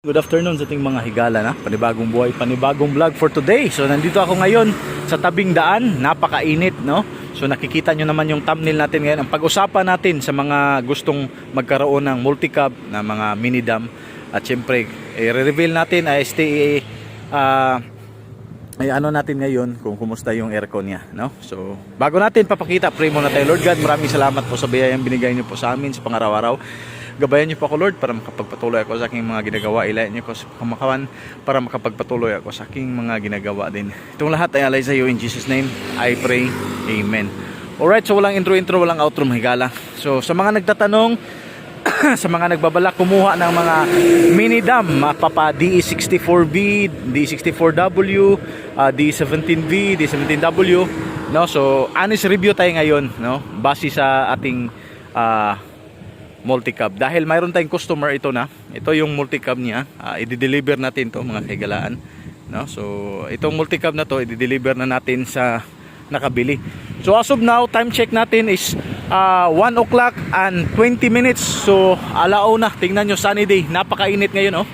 Good afternoon sa ating mga higala na panibagong buhay, panibagong vlog for today. So nandito ako ngayon sa tabing daan, napakainit, no? So nakikita nyo naman yung thumbnail natin ngayon. Ang pag-usapan natin sa mga gustong magkaroon ng multi-cab na mga mini dam. At syempre, i-reveal natin ay ano natin ngayon kung kumusta yung aircon niya, no? So bago natin papakita, pray muna tayo. Lord God, maraming salamat po sa biyayang binigay niyo po sa amin sa pangaraw-araw. Gabayan niyo po ako, Lord, para makapagpatuloy ako sa aking mga ginagawa. Ilayan niyo ko sa kamakawan para makapagpatuloy ako sa aking mga ginagawa din. Itong lahat ay alay sa iyo. In Jesus' name, I pray. Amen. Alright, so walang intro, walang outro, mahigala. So sa mga nagtatanong, sa mga nagbabalak kumuha ng mga mini dam, mapapa DE64B, DE64W, D17V, D17W, no? So honest review tayo ngayon, no? Base sa ating multi-cab. Dahil mayroon tayong customer ito yung multi-cab niya. I-deliver natin to mga kaigalaan, no? So itong multi-cab na to i-deliver na natin sa nakabili. So as of now, time check natin is 1 o'clock and 20 minutes. So alauna, tingnan nyo, sunny day, napakainit ngayon, oh.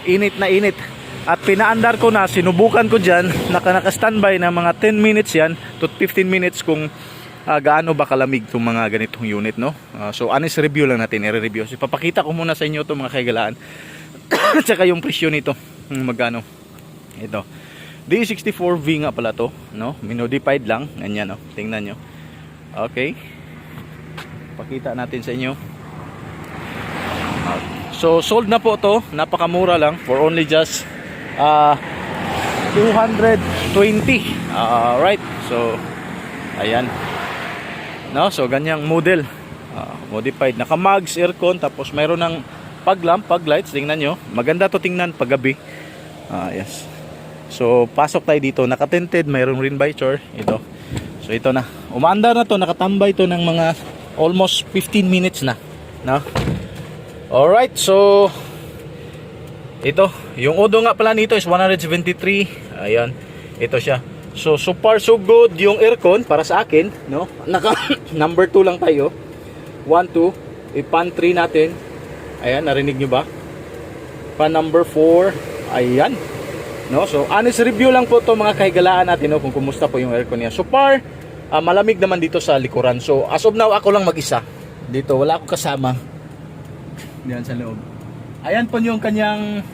Init na init. At pinaandar ko na, sinubukan ko dyan, naka-standby na mga 10 minutes yan to 15 minutes kung gaano ba kalamig itong mga ganitong unit, no? So honest review lang natin, i-review. So papakita ko muna sa inyo itong mga kaigalaan at saka yung presyo nito, magkano ito. D64V nga pala to, no? Minodified lang, ganyan, no? Tingnan nyo. Okay, pakita natin sa inyo. So sold na po to, napakamura lang, for only just 220. Alright, so ayan, no? So ganyang model, modified, naka-mags, aircon, tapos mayroon ng pag-lamp, pag-lights. Tingnan nyo, maganda to tingnan pag gabi. Yes. So pasok tayo dito, naka-tinted, mayroong rin visor ito. So ito na, umaandar na to, nakatambay to ng mga almost 15 minutes na, no? Alright, so ito, yung odo nga pala nito is 173. Ayan, ito siya. So far so good yung aircon para sa akin, no? Naka number 2 lang tayo. 1, 2, i-pan 3 natin. Ayan, narinig nyo ba? Pan number 4. Ayan, no? So honest review lang po to mga kahigalaan natin, no? Kung kumusta po yung aircon niya. So far, malamig naman dito sa likuran. So as of now, ako lang mag-isa dito, wala akong kasama diyan sa loob. Ayan po yung kanyang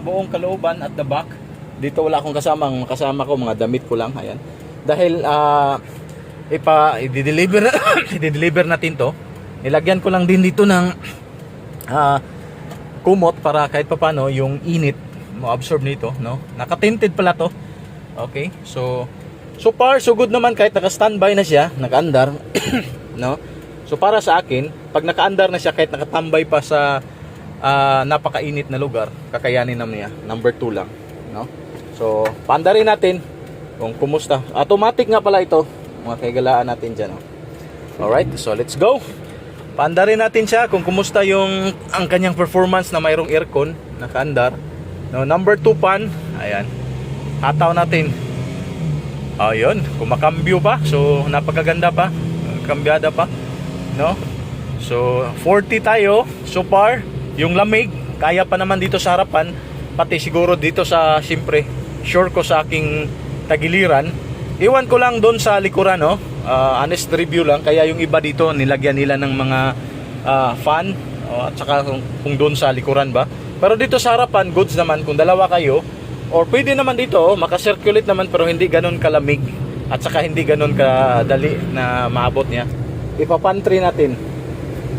buong kalooban at the back. Dito wala akong kasama. Ang kasama ko, mga damit ko lang. Ayan. Dahil i-deliver natin to. Nilagyan ko lang din dito ng kumot para kahit papano yung init mo-absorb nito, no? Naka-tinted pala to. Okay? So far so good naman, kahit naka-standby na siya, naka-andar, no? So para sa akin, pag naka-andar na siya, kahit nakatambay pa sa napakainit na lugar, kakayanin naman niya. Number 2 lang, no? So paandarin natin kung kumusta. Automatic nga pala ito, mga kaigalaan natin dyan, no? Alright, so let's go. Paandarin natin siya kung kumusta yung ang kanyang performance na mayroong aircon, naka-andar, no? Number 2 pan, ayan, hataw natin. Ayun, kumakambyo pa, so napakaganda pa, kambyada pa, no? So 40 tayo so far. Yung lamig kaya pa naman dito sa harapan, pati siguro dito sa, siyempre sure ko sa aking tagiliran. Iwan ko lang doon sa likuran, no? Honest review lang, kaya yung iba dito nilagyan nila ng mga fan, at saka kung doon sa likuran ba. Pero dito sa harapan, goods naman kung dalawa kayo, or pwede naman dito, makasirculate naman, pero hindi ganun kalamig at saka hindi ganun kadali na maabot niya. Ipapantry natin.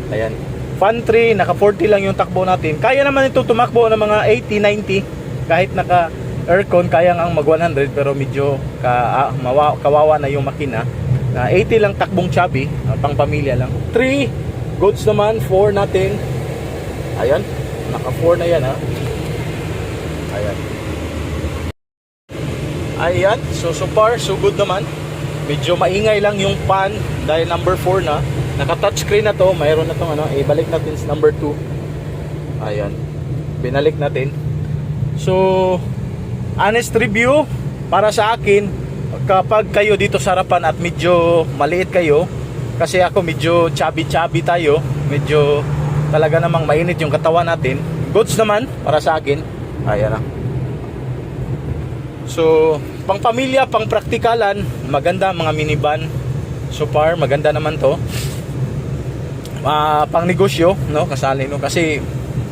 Ayan, fan 3, naka 40 lang yung takbo natin. Kaya naman ito tumakbo ng mga 80, 90. Kahit naka aircon, kaya nga mag 100, pero medyo kawawa na yung makina. 80 lang takbong chubby, pang pamilya lang. 3, goods naman. 4 natin. Ayan, naka 4 na yan, ha. Ayan, so far so good naman. Medyo maingay lang yung pan dahil number 4 na. Naka-touchscreen na to, mayroon na tong ibalik natin sa number 2. Ayan, binalik natin. So honest review para sa akin, kapag kayo dito sa harapan at medyo maliit kayo, kasi ako medyo chubby tayo, medyo talaga namang mainit yung katawan natin, goods naman para sa akin. Ayan na. So, pang pamilya, pang praktikalan, maganda mga minivan. So far, maganda naman to. Pang negosyo, no? Kasali, no? Kasi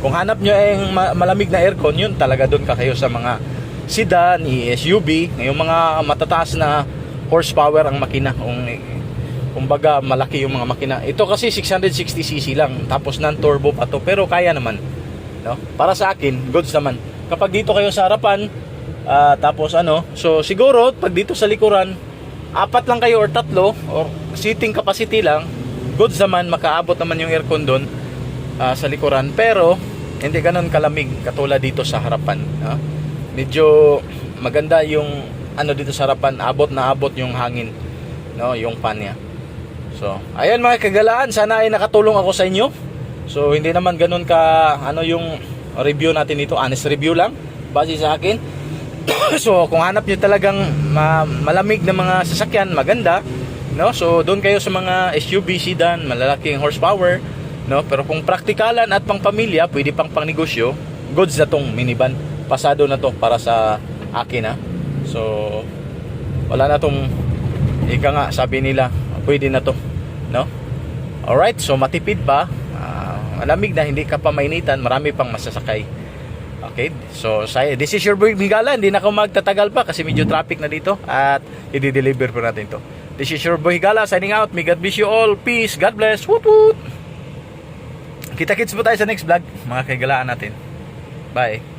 kung hanap nyo yung malamig na aircon, yun talaga doon ka kayo sa mga sedan, SUV, yung mga matataas na horsepower ang makina. Kumbaga malaki yung mga makina. Ito kasi 660cc lang, tapos non-turbo pa to, pero kaya naman, no? Para sa akin, goods naman. Kapag dito kayo sa harapan, tapos so siguro pag dito sa likuran, 4 lang kayo or 3 or seating capacity lang, goods naman, makaabot naman yung aircon doon sa likuran, pero hindi ganoon kalamig katulad dito sa harapan, no? Medyo maganda yung dito sa harapan, abot yung hangin, no, yung fan niya. So, ayan mga kagalaan, sana ay nakatulong ako sa inyo. So, hindi naman ganoon ka yung review natin dito, honest review lang base sa akin. So, kung hanap niyo talagang malamig na mga sasakyan, maganda, no? So, doon kayo sa mga SUV, sedan, malalaking horsepower, no? Pero kung praktikalan at pang pamilya, pwede pang negosyo, goods na tong minivan. Pasado na to para sa akin, ha. So, wala na tong ika nga, sabi nila, pwede na to, no? Alright, so matipid pa, malamig na, hindi ka pa mainitan, marami pang masasakay. Okay, so this is your boy Higala. Hindi na ako magtatagal pa kasi medyo traffic na dito at i-deliver po natin to. This is your boy Higala signing out. May God bless you all. Peace, God bless. Woot woot. Kita-kits po tayo sa next vlog, mga kaigalaan natin. Bye.